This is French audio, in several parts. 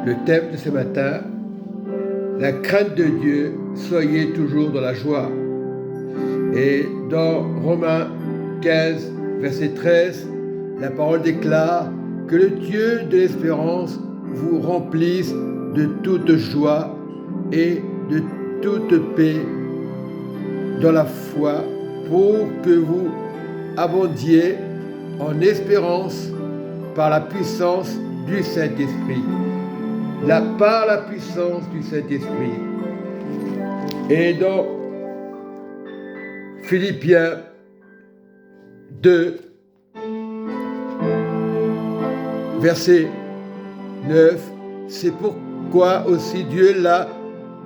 Le thème de ce matin, la crainte de Dieu, soyez toujours dans la joie. Et dans Romains 15, verset 13, la parole déclare que le Dieu de l'espérance vous remplisse de toute joie et de toute paix dans la foi pour que vous abondiez en espérance par la puissance du Saint-Esprit. Par la puissance du Saint-Esprit. Et dans Philippiens 2, verset 9, c'est pourquoi aussi Dieu l'a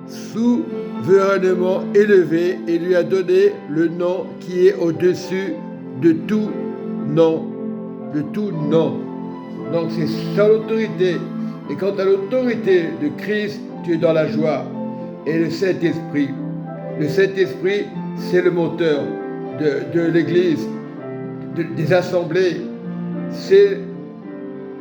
souverainement élevé et lui a donné le nom qui est au-dessus de tout nom. De tout nom. Donc c'est son autorité. Et quant à l'autorité de Christ, tu es dans la joie. Et le Saint-Esprit, c'est le moteur de l'Église, des assemblées. C'est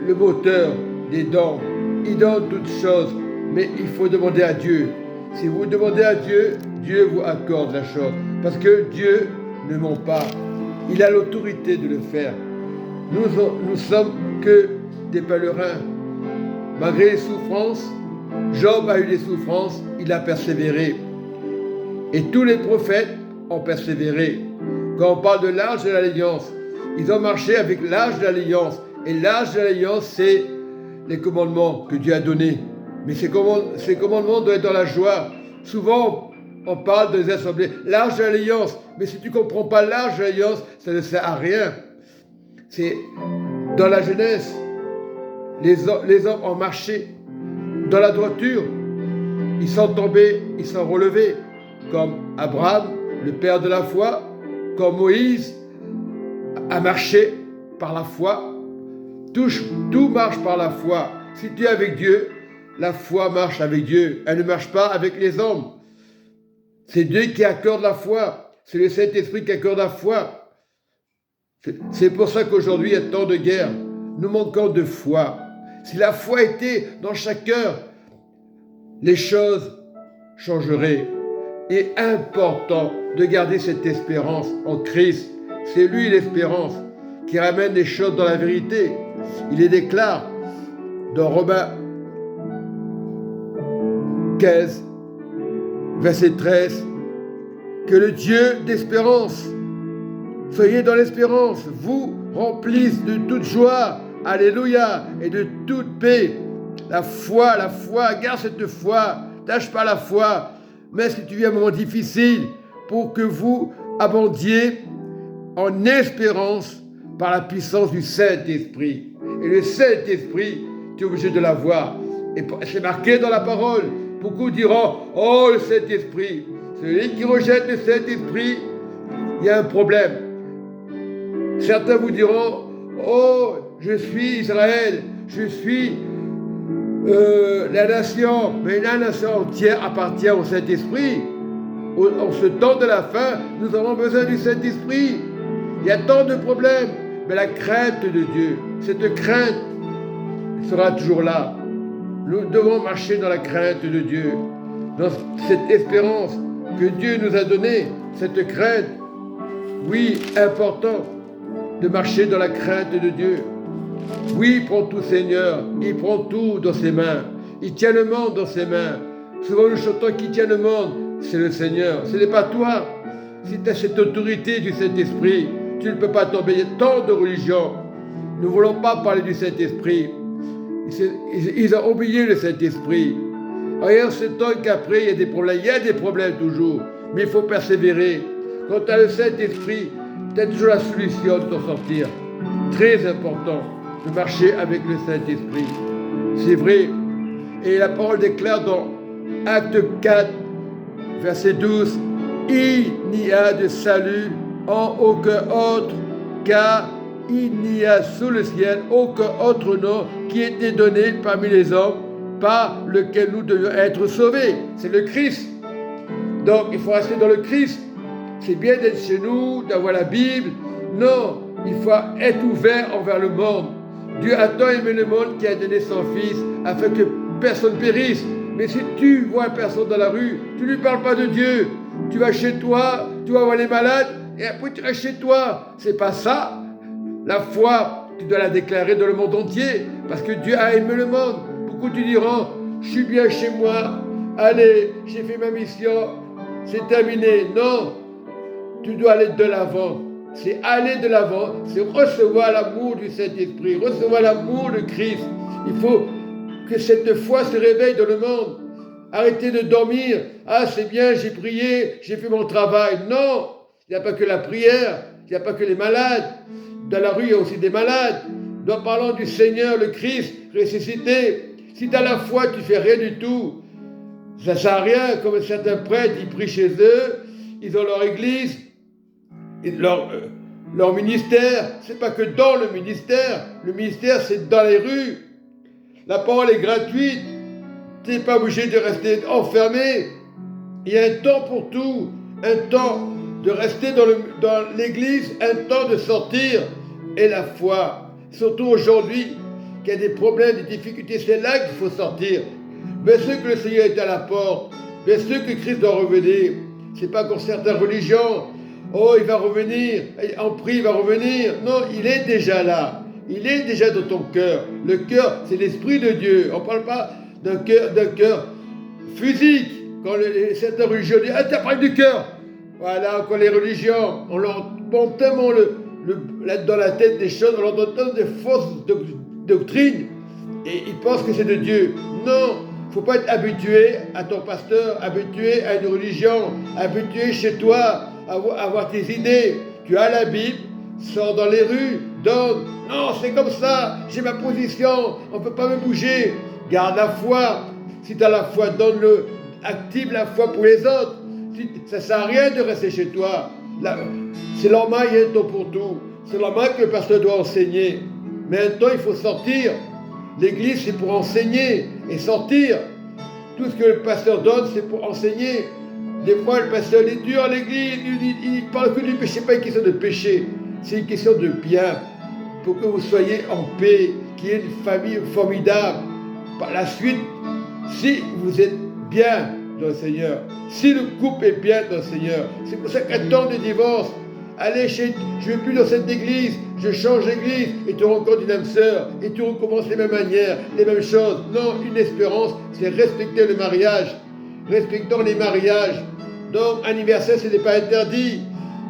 le moteur des dons. Il donne toutes choses, mais il faut demander à Dieu. Si vous demandez à Dieu, Dieu vous accorde la chose. Parce que Dieu ne ment pas. Il a l'autorité de le faire. Nous sommes que des pèlerins. Malgré les souffrances, Job a eu des souffrances, il a persévéré. Et tous les prophètes ont persévéré. Quand on parle de l'âge de l'alliance, ils ont marché avec l'âge de l'alliance. Et l'âge de l'alliance, c'est les commandements que Dieu a donnés. Mais ces commandements doivent être dans la joie. Souvent, on parle des assemblées. L'âge de l'alliance. Mais si tu ne comprends pas l'âge de l'alliance, ça ne sert à rien. C'est dans la jeunesse. Les hommes ont marché dans la droiture. Ils sont tombés, ils sont relevés. Comme Abraham, le père de la foi, comme Moïse a marché par la foi. Tout marche par la foi. Si tu es avec Dieu, la foi marche avec Dieu. Elle ne marche pas avec les hommes. C'est Dieu qui accorde la foi. C'est le Saint-Esprit qui accorde la foi. C'est pour ça qu'aujourd'hui, il y a tant de guerres. Nous manquons de foi. Si la foi était dans chaque cœur, les choses changeraient. Il est important de garder cette espérance en Christ. C'est lui l'espérance qui ramène les choses dans la vérité. Il les déclare dans Romains 15, verset 13, que le Dieu d'espérance, soyez dans l'espérance, vous remplisse de toute joie, alléluia, et de toute paix. La foi, garde cette foi, tâche pas la foi, mais si tu vis un moment difficile, pour que vous abondiez en espérance par la puissance du Saint-Esprit. Et le Saint-Esprit, tu es obligé de l'avoir. Et c'est marqué dans la parole. Beaucoup diront, oh le Saint-Esprit, celui qui rejette le Saint-Esprit, il y a un problème. Certains vous diront, oh, je suis Israël, je suis la nation, mais la nation entière appartient au Saint-Esprit. En ce temps de la fin, nous avons besoin du Saint-Esprit. Il y a tant de problèmes, mais la crainte de Dieu, cette crainte sera toujours là. Nous devons marcher dans la crainte de Dieu, dans cette espérance que Dieu nous a donnée, cette crainte. Oui, important de marcher dans la crainte de Dieu. Oui, il prend tout, Seigneur, il prend tout dans ses mains. Il tient le monde dans ses mains. Souvent nous chantons qui tient le monde, c'est le Seigneur. Ce n'est pas toi. Si tu as cette autorité du Saint-Esprit, tu ne peux pas tomber. Il y a tant de religions. Nous ne voulons pas parler du Saint-Esprit. Ils ont oublié le Saint-Esprit. Ailleurs, c'est temps qu'après, il y a des problèmes. Il y a des problèmes toujours. Mais il faut persévérer. Quand tu as le Saint-Esprit, tu as toujours la solution de t'en sortir. Très important de marcher avec le Saint-Esprit. C'est vrai. Et la parole déclare dans Acte 4, verset 12, « Il n'y a de salut en aucun autre, car il n'y a sous le ciel aucun autre nom qui ait été donné parmi les hommes par lequel nous devions être sauvés. » C'est le Christ. Donc il faut rester dans le Christ. C'est bien d'être chez nous, d'avoir la Bible. Non, il faut être ouvert envers le monde. Dieu a tant aimé le monde qu'il a donné son Fils afin que personne périsse. Mais si tu vois personne dans la rue, tu ne lui parles pas de Dieu. Tu vas chez toi, tu vas voir les malades, et après tu restes chez toi. C'est pas ça. La foi, tu dois la déclarer dans le monde entier, parce que Dieu a aimé le monde. Beaucoup te diront, je suis bien chez moi, allez, j'ai fait ma mission, c'est terminé. Non, tu dois aller de l'avant. C'est aller de l'avant, c'est recevoir l'amour du Saint-Esprit, recevoir l'amour de Christ. Il faut que cette foi se réveille dans le monde. Arrêtez de dormir. Ah, c'est bien, j'ai prié, j'ai fait mon travail. Non, il n'y a pas que la prière, il n'y a pas que les malades. Dans la rue, il y a aussi des malades. Nous parlons du Seigneur, le Christ, ressuscité. Si tu as la foi, tu ne fais rien du tout. Ça ne sert à rien, comme certains prêtres, ils prient chez eux, ils ont leur église, leur ministère. Ce n'est pas que dans le ministère c'est dans les rues. La parole est gratuite. Tu n'es pas obligé de rester enfermé. Il y a un temps pour tout. Un temps de rester dans l'église, un temps de sortir. Et la foi, surtout aujourd'hui, qu'il y a des problèmes, des difficultés, c'est là qu'il faut sortir. Bien sûr que le Seigneur est à la porte. Bien sûr que Christ doit revenir. Ce n'est pas comme certaines religions. Oh, il va revenir. En prie, il va revenir. Non, il est déjà là. Il est déjà dans ton cœur. Le cœur, c'est l'Esprit de Dieu. On ne parle pas d'un cœur physique. Quand certaines religions disent, ah, tu as parlé du cœur. Voilà, quand les religions, on leur pompe tellement dans la tête des choses, on leur donne tellement de fausses doctrines, et ils pensent que c'est de Dieu. Non, il ne faut pas être habitué à ton pasteur, habitué à une religion, habitué chez toi, à avoir tes idées. Tu as la Bible, sors dans les rues, donne. Non, c'est comme ça, j'ai ma position, on ne peut pas me bouger. Garde la foi. Si tu as la foi, donne-le. Active la foi pour les autres. Ça ne sert à rien de rester chez toi. C'est normal, il y a un temps pour tout. C'est normal que le pasteur doit enseigner. Mais un temps, il faut sortir. L'église, c'est pour enseigner et sortir. Tout ce que le pasteur donne, c'est pour enseigner. Des fois, le pasteur est dur à l'église, il parle que du péché. Ce n'est pas une question de péché, c'est une question de bien. Pour que vous soyez en paix, qu'il y ait une famille formidable. Par la suite, si vous êtes bien dans le Seigneur, si le couple est bien dans le Seigneur, c'est pour ça qu'un temps de divorce, allez je ne vais plus dans cette église, je change d'église, et tu rencontres une âme sœur, et tu recommences les mêmes manières, les mêmes choses. Non, une espérance, c'est respecter le mariage. Respectons les mariages. Donc, anniversaire, ce n'est pas interdit.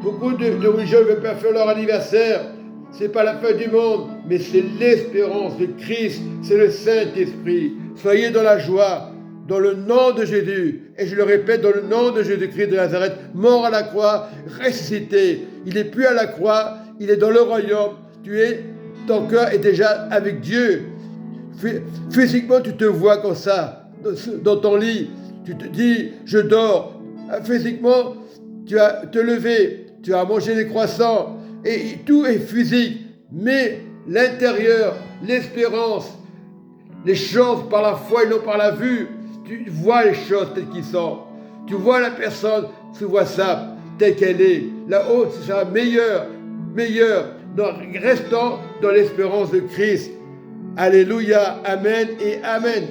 Beaucoup de religieux ne veulent pas faire leur anniversaire. Ce n'est pas la fin du monde, mais c'est l'espérance de Christ, c'est le Saint-Esprit. Soyez dans la joie, dans le nom de Jésus. Et je le répète, dans le nom de Jésus-Christ de Nazareth, mort à la croix, ressuscité. Il n'est plus à la croix, il est dans le royaume. Ton cœur est déjà avec Dieu. Physiquement, tu te vois comme ça, dans ton lit. Tu te dis, je dors. Physiquement, tu vas te lever, tu vas manger des croissants. Et tout est physique. Mais l'intérieur, l'espérance, les choses par la foi et non par la vue, tu vois les choses telles qu'elles sont. Tu vois la personne, tu vois ça telle qu'elle est. Là-haut, ce sera meilleur. Donc, restons dans l'espérance de Christ. Alléluia, amen et amen.